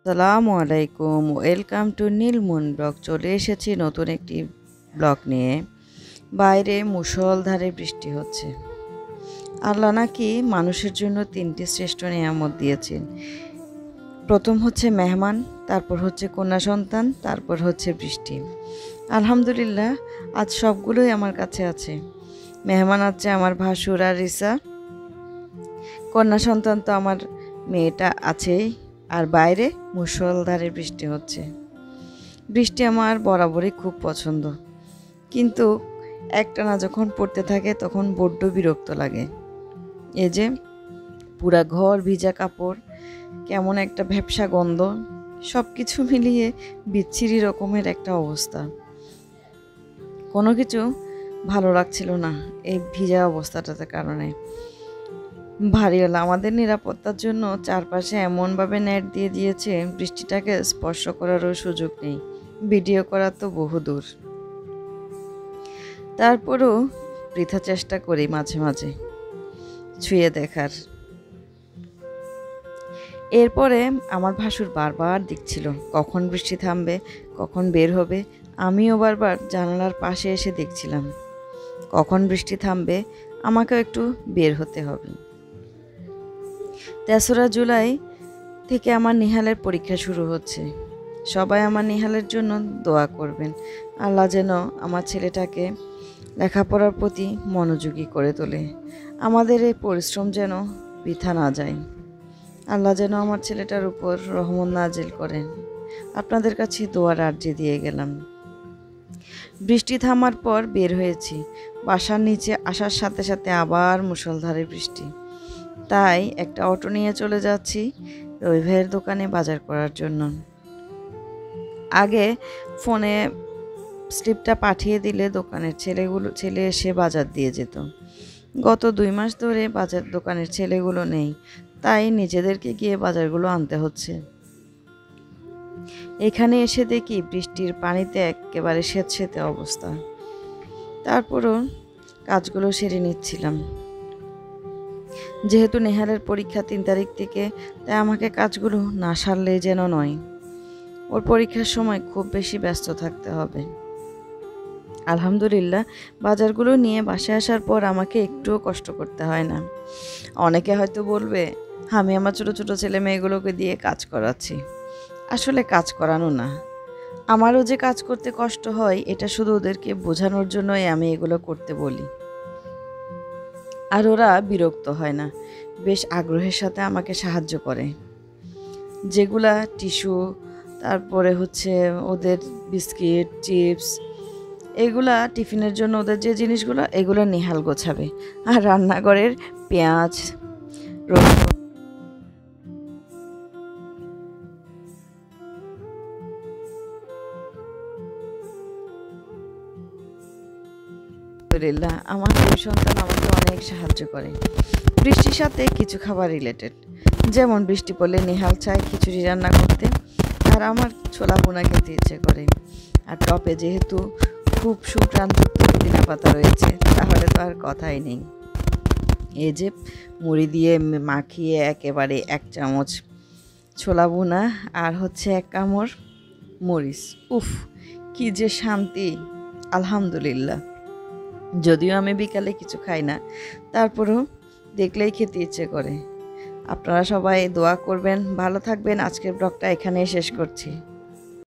আসসালামু আলাইকুম, welcome to Neel Moon Blog. চলে এসেছি নতুন একটি ব্লগ নিয়ে। বাইরে মুষলধারে বৃষ্টি হচ্ছে। আল্লাহ নাকি মানুষের জন্য তিনটি শ্রেষ্ঠ নিয়ামত দিয়েছেন। প্রথম হচ্ছে মেহমান, তারপর হচ্ছে কন্যা সন্তান, তারপর হচ্ছে বৃষ্টি। আলহামদুলিল্লাহ, আজ সবগুলোই আমার কাছে আছে। মেহমান আছে আমার ভাসুর আর রিসা, কন্যা সন্তান তো আমার মেয়েটা আছেই, আর বাইরে মুষলধারে বৃষ্টি হচ্ছে। বৃষ্টি আমার বরাবরই খুব পছন্দ, কিন্তু একটানা যখন পড়তে থাকে তখন বড্ড বিরক্ত লাগে। এই যে পুরা ঘর ভিজা কাপড়, কেমন একটা ভ্যাপসা গন্ধ, সব কিছু মিলিয়ে বিচ্ছিরি রকমের একটা অবস্থা। কোনো কিছু ভালো লাগছিল না এই ভিজা অবস্থাটার কারণে। ভারীওয়ালা আমাদের নিরাপত্তার জন্য চারপাশে এমনভাবে নেট দিয়ে দিয়েছে, বৃষ্টিটাকে স্পর্শ করারও সুযোগ নেই। ভিডিও করা তো বহু দূর। তারপরও বৃথা চেষ্টা করি মাঝে মাঝে ছুঁয়ে দেখার। এরপরে আমার ভাসুর বারবার দেখছিল কখন বৃষ্টি থামবে, কখন বের হবে। আমিও বারবার জানালার পাশে এসে দেখছিলাম কখন বৃষ্টি থামবে, আমাকেও একটু বের হতে হবে। 3রা জুলাই থেকে আমার নিহালের পরীক্ষা শুরু হচ্ছে। সবাই আমার নিহালের জন্য দোয়া করবেন। আল্লাহ যেন আমার ছেলেটাকে লেখাপড়ার প্রতি মনোযোগী করে তোলে। আমাদের এই পরিশ্রম যেন বৃথা না যায়। আল্লাহ যেন আমার ছেলেটার উপর রহমত নাজিল করেন। আপনাদের কাছে দোয়ার আর্জি দিয়ে গেলাম। বৃষ্টি থামার পর বের হয়েছি। বাসার নিচে আসার সাথে সাথে আবার মুষলধারে বৃষ্টি। তাই একটা অটো নিয়ে চলে যাচ্ছি রবি ভাইয়ের দোকানে বাজার করার জন্য। আগে ফোনে স্লিপটা পাঠিয়ে দিলে দোকানের ছেলে এসে বাজার দিয়ে যেত। গত 2 মাস ধরে দোকানের ছেলেগুলো নেই, তাই নিজেদেরকে গিয়ে বাজারগুলো আনতে হচ্ছে। এখানে এসে দেখি বৃষ্টির পানিতে একেবারে স্যাঁতসেঁতে অবস্থা। তারপরও কাজগুলো সেরে নিচ্ছিলাম। যেহেতু নেহালের পরীক্ষা 3 তারিখ থেকে, তাই আমাকে কাজগুলো না সারলেই যেন নয়। ওর পরীক্ষার সময় খুব বেশি ব্যস্ত থাকতে হবে। আলহামদুলিল্লাহ, বাজারগুলো নিয়ে বাসায় আসার পর আমাকে একটুও কষ্ট করতে হয় না। অনেকে হয়তো বলবে আমি আমার ছোট ছোট ছেলে মেয়েগুলোকে দিয়ে কাজ করাচ্ছি। আসলে কাজ করানো না, আমারও যে কাজ করতে কষ্ট হয় এটা শুধু ওদেরকে বোঝানোর জন্যই আমি এগুলো করতে বলি। আর ওরা বিরক্ত হয় না, বেশ আগ্রহের সাথে আমাকে সাহায্য করে। যেগুলা টিস্যু, তারপরে হচ্ছে ওদের বিস্কিট, চিপস, এগুলা টিফিনের জন্য ওদের যে জিনিসগুলো, এগুলো নিহাল গোছাবে। আর রান্নাঘরের পেঁয়াজ, রসুন, আলহামদুলিল্লাহ আমার দুই সন্তান আমাকে অনেক সাহায্য করে। বৃষ্টির সাথে কিছু খাবার রিলেটেড, যেমন বৃষ্টি পড়লে নিহাল চায় খিচুড়ি রান্না করতে, আর আমার ছোলা ভুনা খেতে ইচ্ছে করে। আর টপে যেহেতু খুব সুক্রান্তযুক্ত পুদিনা পাতা রয়েছে, তাহলে তো আর কথাই নেই। এই যে মুড়ি দিয়ে মাখিয়ে একেবারে 1 চামচ ছোলা ভুনা আর হচ্ছে 1 কামড় মরিচ, উফ কি যে শান্তি! আলহামদুলিল্লাহ। যদিও আমি বিকালে কিছু খাই না, তারপরেও দেখলেই খেতে ইচ্ছে করে। আপনারা সবাই দোয়া করবেন, ভালো থাকবেন। আজকের ব্লগটা এখানেই শেষ করছি।